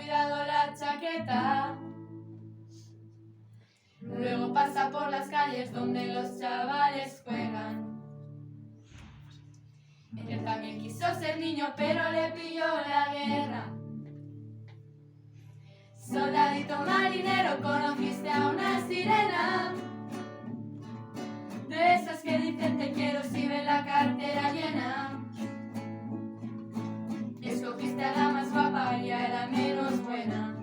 cuidado la chaqueta. Luego pasa por las calles donde los chavales juegan. Él también quiso ser niño, pero le pilló la guerra. Soldadito marinero, conociste a una sirena, de esas que dicen te quiero si ven la cartera llena. Escogiste a la más guapa y a la menos buena.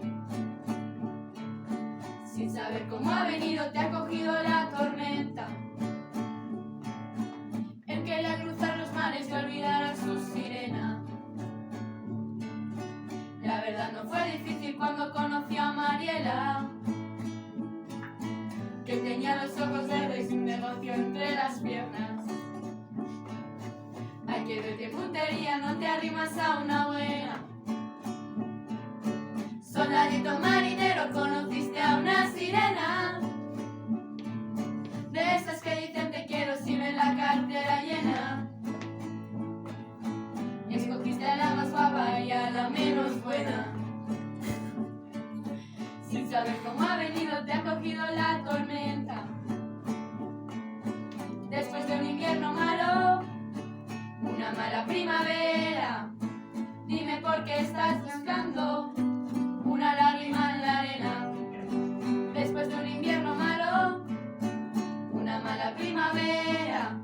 Sin saber cómo ha venido te ha cogido la tormenta. Él quería cruzar los mares y olvidar a su sirena. La verdad no fue difícil cuando conoció a Mariela, que tenía los ojos verdes y un negocio entre las piernas. Hay que verte puntería, no te arrimas a una buena. Soldadito marinero, conociste a una sirena, de esas que dicen te quiero si ven la cartera llena. Escogiste a la más guapa y a la menos buena. Sin saber cómo ha venido te ha cogido la tormenta. Después de un invierno malo, una mala primavera. Dime por qué estás buscando una lágrima en la arena. Después de un invierno malo, una mala primavera.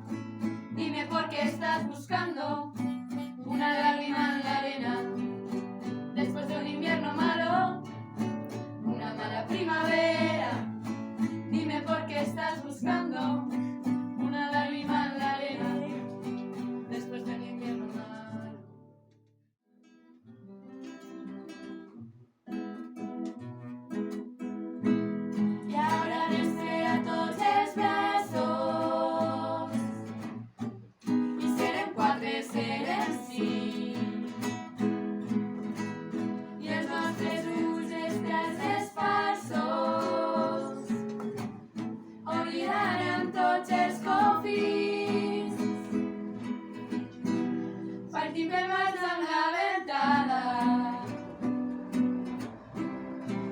Dime por qué estás buscando una lágrima en la arena. Después de un invierno malo, una mala primavera. Dime por qué estás buscando una lágrima en la arena. Después de un invierno malo. Y ahora desea todos els braços i serem quatre, serem cinc. I els nostres ulls estrats esparsos oblidarem tots els confins. Partim per mars amb la ventada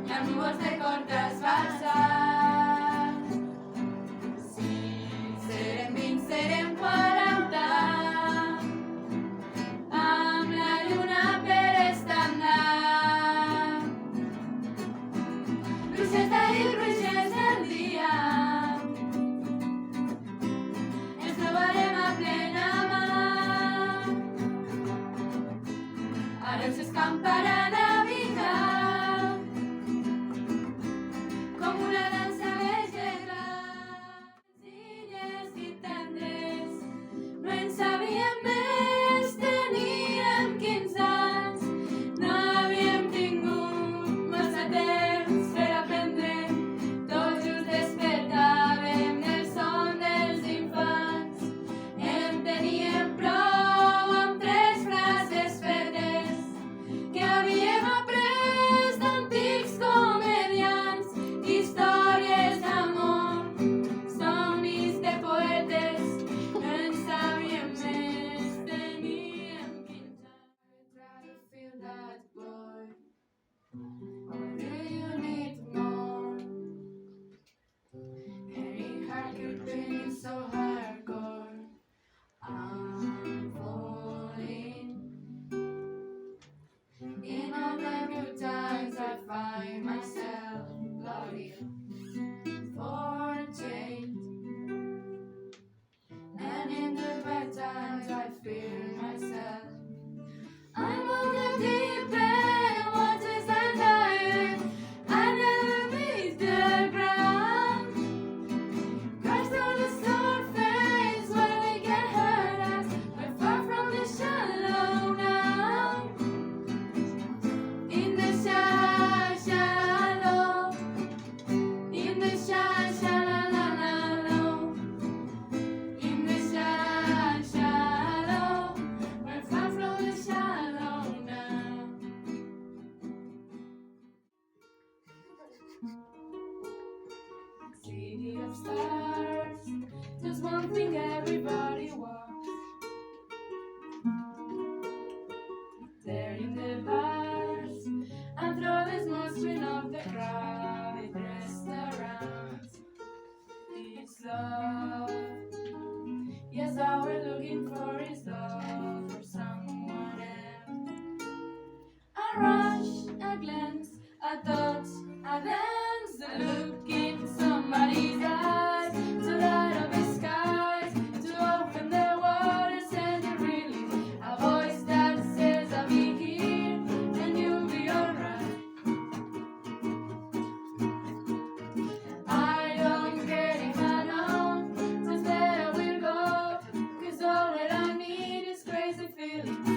i amb núvols de cor trasbalsat. Sí, serem 20, serem 40, amb la lluna per estendard. Bruixes d'ahir, bruixes del dia, ens trobarem a plena mà. Ara ens escamparà navegar com una dansa vegetal. Senzilles i tendres, no en sabíem més, teníem 15 anys, no havíem tingut massa temps per aprendre. Tot just despertàvem del son dels infants, en teníem prou amb 3 frases fetes que havíem après d'antics comediants. Històries d'amor, somnis de poetes, no en sabíem més, teníem 15 anys. Try to feel that boy, or do you need more? Any heart could be so hardcore. I'm falling. In all the good times I find myself longing for change, and in the bad times I feel myself. I'm on the deep end, waters and tired, I never meet the ground. Crash on the surface where they can hurt us, we're far from the shallow now. In the shallow, in the shallow, in the shallow, we're far from the shallow now. City of stars, just one thing everybody wants. There in the bars, and throw our thoughts, our hands, the look in somebody's eyes, to light up the skies, to open the waters and the release. A voice that says I'll be here and you'll be alright. I don't care if I know just where we'll go, 'cause all that I need is crazy feeling.